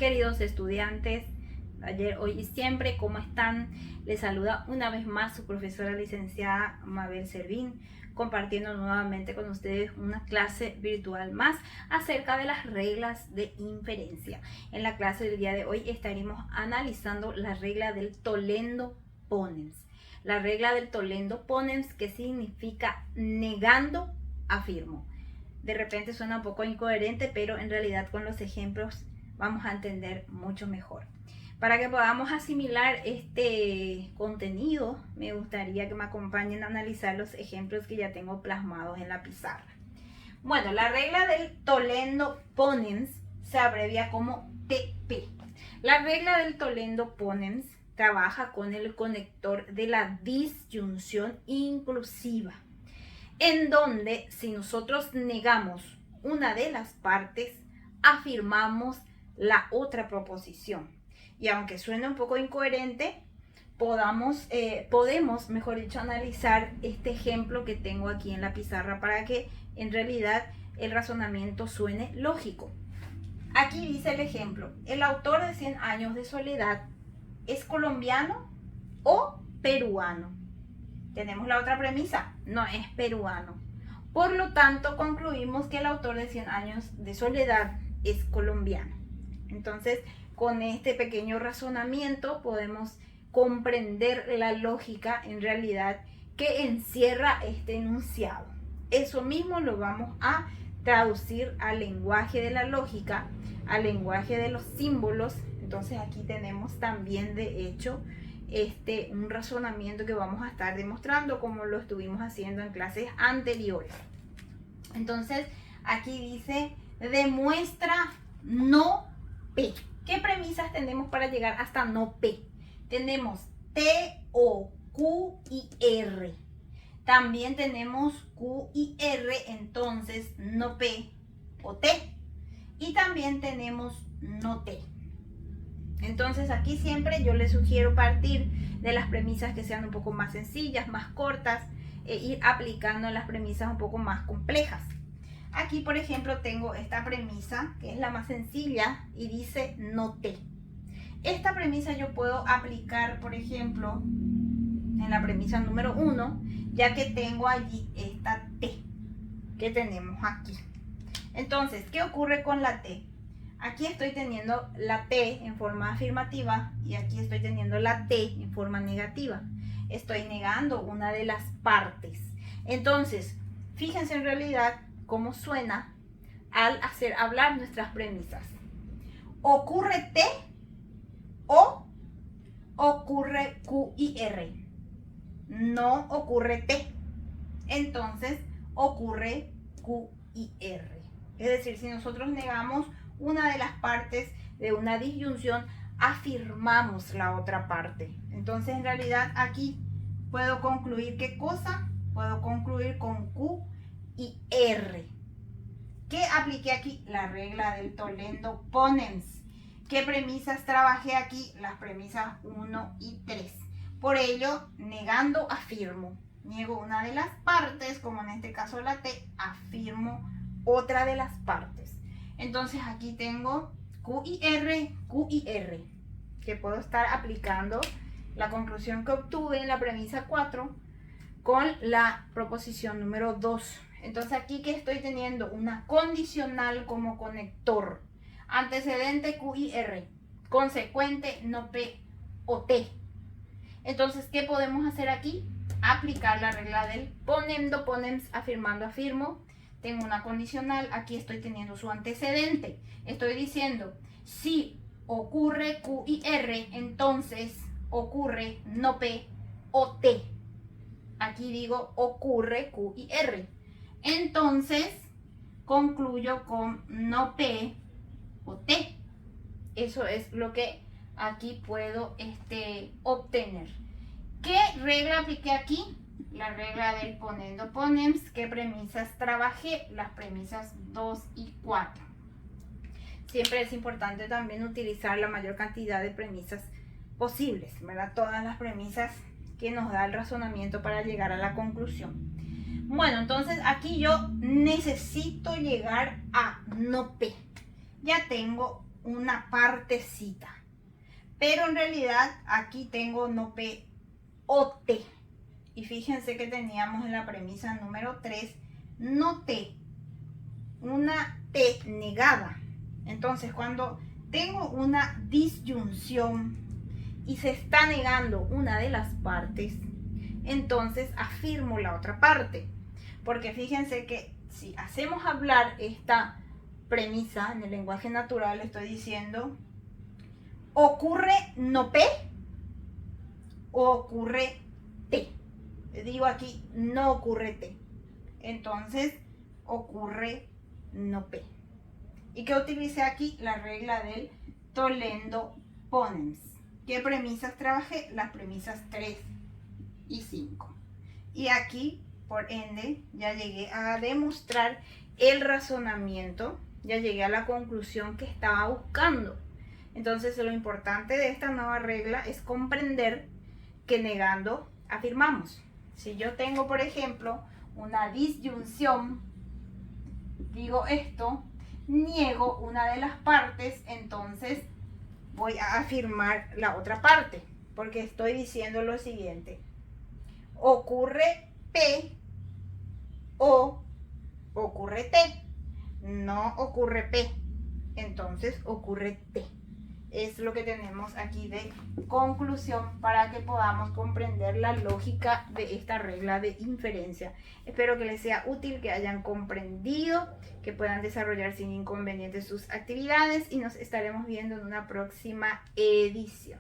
queridos estudiantes, ayer, hoy y siempre, ¿cómo están? Les saluda una vez más su profesora licenciada Mabel Servín, compartiendo nuevamente con ustedes una clase virtual más acerca de las reglas de inferencia. En la clase del día de hoy estaremos analizando la regla del Tollendo Ponens. La regla del Tollendo Ponens, que significa negando, afirmo. De repente suena un poco incoherente, pero en realidad con los ejemplos vamos a entender mucho mejor. Para que podamos asimilar este contenido, me gustaría que me acompañen a analizar los ejemplos que ya tengo plasmados en la pizarra. Bueno, la regla del Tollendo Ponens se abrevia como TP. La regla del Tollendo Ponens trabaja con el conector de la disyunción inclusiva, en donde si nosotros negamos una de las partes, afirmamos la otra proposición. Y aunque suene un poco incoherente, podemos, mejor dicho, analizar este ejemplo que tengo aquí en la pizarra para que en realidad el razonamiento suene lógico. Aquí dice el ejemplo: el autor de 100 años de soledad es colombiano o peruano. Tenemos la otra premisa: no es peruano. Por lo tanto, concluimos que el autor de 100 años de soledad es colombiano. Entonces, con este pequeño razonamiento podemos comprender la lógica en realidad que encierra este enunciado. Eso mismo lo vamos a traducir al lenguaje de la lógica, al lenguaje de los símbolos. Entonces aquí tenemos también de hecho un razonamiento que vamos a estar demostrando como lo estuvimos haciendo en clases anteriores. Entonces aquí dice: demuestra no P. ¿Qué premisas tenemos para llegar hasta no P? Tenemos T, O, Q y R. También tenemos Q y R, entonces no P o T. Y también tenemos no T. Entonces aquí siempre yo les sugiero partir de las premisas que sean un poco más sencillas, más cortas, e ir aplicando las premisas un poco más complejas. Aquí, por ejemplo, tengo esta premisa, que es la más sencilla, y dice no T. Esta premisa yo puedo aplicar, por ejemplo, en la premisa número 1, ya que tengo allí esta T que tenemos aquí. Entonces, ¿qué ocurre con la T? Aquí estoy teniendo la T en forma afirmativa y aquí estoy teniendo la T en forma negativa. Estoy negando una de las partes. Entonces, fíjense en realidad cómo suena al hacer hablar nuestras premisas. ¿Ocurre T o ocurre Q y R? No ocurre T. Entonces ocurre Q y R. Es decir, si nosotros negamos una de las partes de una disyunción, afirmamos la otra parte. Entonces en realidad aquí puedo concluir ¿qué cosa? Puedo concluir con Q y R. ¿Qué apliqué aquí? La regla del Tollendo Ponens. ¿Qué premisas trabajé aquí? Las premisas 1 y 3. Por ello, negando, afirmo. Niego una de las partes, como en este caso la T, afirmo otra de las partes. Entonces aquí tengo Q y R, que puedo estar aplicando la conclusión que obtuve en la premisa 4 con la proposición número 2. Entonces aquí que estoy teniendo una condicional como conector, antecedente Q y R, consecuente no P o T. Entonces, ¿qué podemos hacer aquí? Aplicar la regla del ponendo, ponens, afirmando, afirmo. Tengo una condicional, aquí estoy teniendo su antecedente. Estoy diciendo, si ocurre Q y R, entonces ocurre no P o T. Aquí digo, ocurre Q y R. Entonces, concluyo con no P o T. Eso es lo que aquí puedo obtener. ¿Qué regla apliqué aquí? La regla del ponendo ponens. ¿Qué premisas trabajé? Las premisas 2 y 4. Siempre es importante también utilizar la mayor cantidad de premisas posibles, ¿verdad? Todas las premisas que nos da el razonamiento para llegar a la conclusión. Bueno, entonces aquí yo necesito llegar a no P. Ya tengo una partecita. Pero en realidad aquí tengo no P o T. Y fíjense que teníamos en la premisa número 3, no T, una T negada. Entonces cuando tengo una disyunción y se está negando una de las partes, entonces afirmo la otra parte. Porque fíjense que si hacemos hablar esta premisa en el lenguaje natural, estoy diciendo ocurre no P o ocurre T. Digo aquí no ocurre T, entonces ocurre no P. Y que utilicé aquí la regla del tollendo ponens. ¿Qué premisas trabajé? Las premisas 3 y 5. Y aquí, por ende, ya llegué a demostrar el razonamiento, ya llegué a la conclusión que estaba buscando. Entonces, lo importante de esta nueva regla es comprender que negando afirmamos. Si yo tengo, por ejemplo, una disyunción, digo esto, niego una de las partes, entonces voy a afirmar la otra parte, porque estoy diciendo lo siguiente: ocurre P o ocurre T, no ocurre P, entonces ocurre T. Es lo que tenemos aquí de conclusión para que podamos comprender la lógica de esta regla de inferencia. Espero que les sea útil, que hayan comprendido, que puedan desarrollar sin inconvenientes sus actividades y nos estaremos viendo en una próxima edición.